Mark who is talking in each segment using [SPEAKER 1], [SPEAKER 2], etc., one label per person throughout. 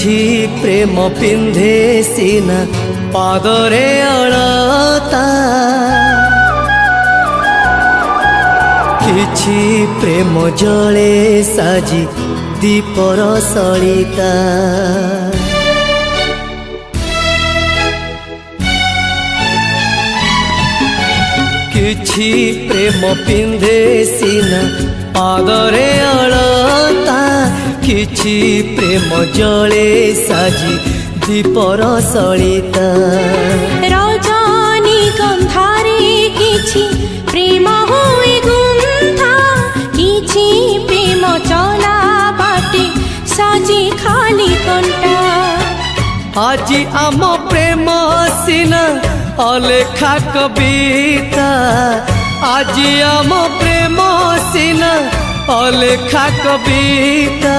[SPEAKER 1] किछि प्रेम पिंधे सीना पादरे अलता किछि प्रेम जले साजी दीपर सलिता किछि प्रेम पिंधे सीना पादरे अलता किछि प्रेम जले साजी दीपर सलिता
[SPEAKER 2] रजनी गंधारे किछि प्रेम हुए गुंथा किछि प्रेम चला बाटे साजी खाली कंटा
[SPEAKER 1] आज आम प्रेम सीना अलेखा कविता आज आम प्रेम सीना अलेखा कविता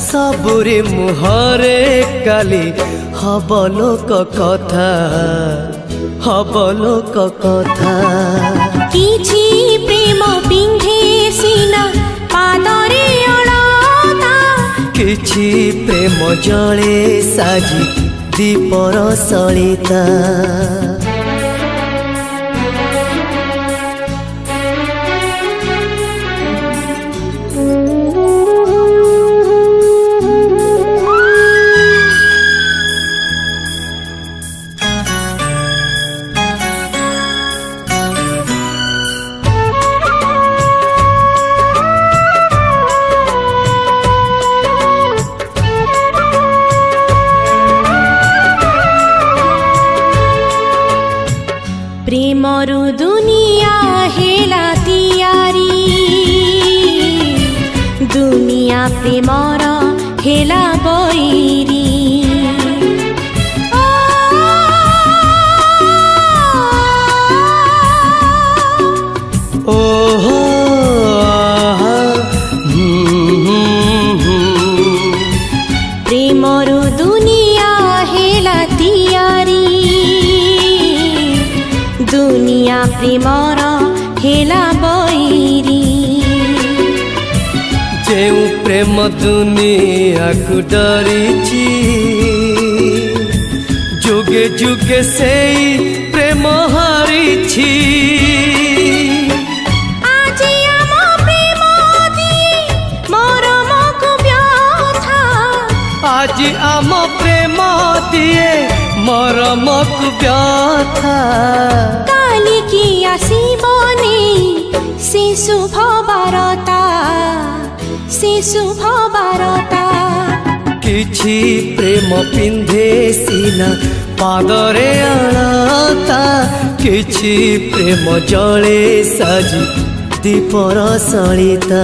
[SPEAKER 1] सबुरी मुहरे काली हब लोक कथा हब लोक कथा
[SPEAKER 2] किछि प्रेम पिंधे सीना पादरे अलता
[SPEAKER 1] किछि प्रेम जले साजी दीपर सलिता
[SPEAKER 2] प्रेमरु दुनिया हेला तियारी दुनिया प्रेमर हेला बैरी
[SPEAKER 1] ओहो
[SPEAKER 2] प्रेमरु दुनिया हेला तियारी दुनिया प्रेमर हेला बैरी
[SPEAKER 1] जेउ प्रेम दुनिया को डरिछि जुगे जुगे से प्रेम हारिछि
[SPEAKER 2] आज आम प्रेम दिए मरम को व्यथा
[SPEAKER 1] आज आम प्रेम दिए मरम को व्यथा
[SPEAKER 2] काली की आसीबनी से शुभ बारता से शुभ बारता
[SPEAKER 1] किछि प्रेम पिंधे सीना पादरे अलता किछि प्रेम जले साजी दीपर सलिता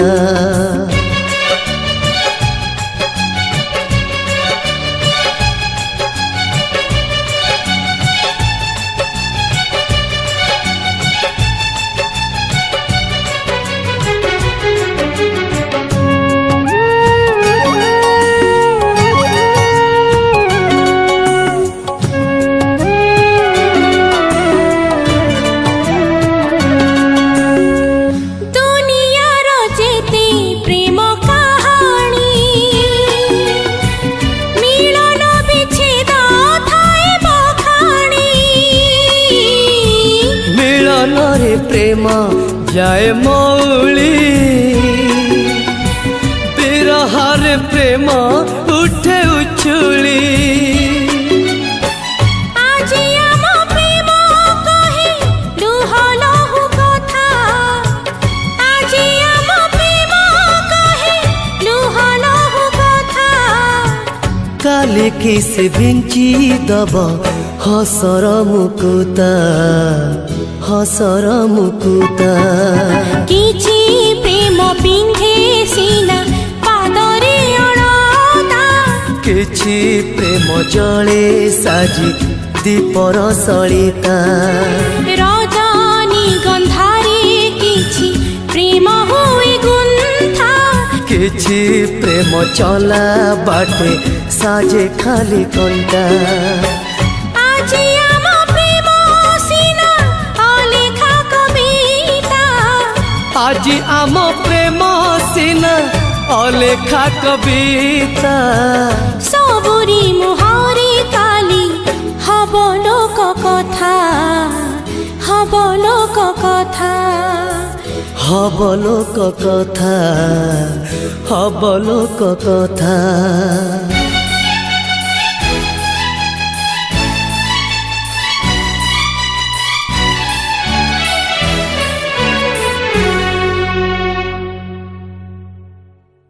[SPEAKER 1] प्रेम जाए मौली बिरहार प्रेम उठे उछुली
[SPEAKER 2] आज आम प्रेम कहे लुह लहु कथा आज आम प्रेम कहे लुह लहु कथा
[SPEAKER 1] काले किसे बिंची दब हसर मुकुता हसर मुकुता
[SPEAKER 2] किछि प्रेम पिंधे सीना पादरे अलता
[SPEAKER 1] किछि प्रेम जले साजी दीपर सलिता
[SPEAKER 2] रजनी गंधारे किछि प्रेम हुए गुंथा
[SPEAKER 1] किछि प्रेम चला बाटे साजे खाली कंटा
[SPEAKER 2] आज आम प्रेम सीना अलेखा कविता
[SPEAKER 1] आज आम प्रेम सीना अलेखा कविता
[SPEAKER 2] सब লোক কথা
[SPEAKER 1] হব লোক কথা হব লোক কথা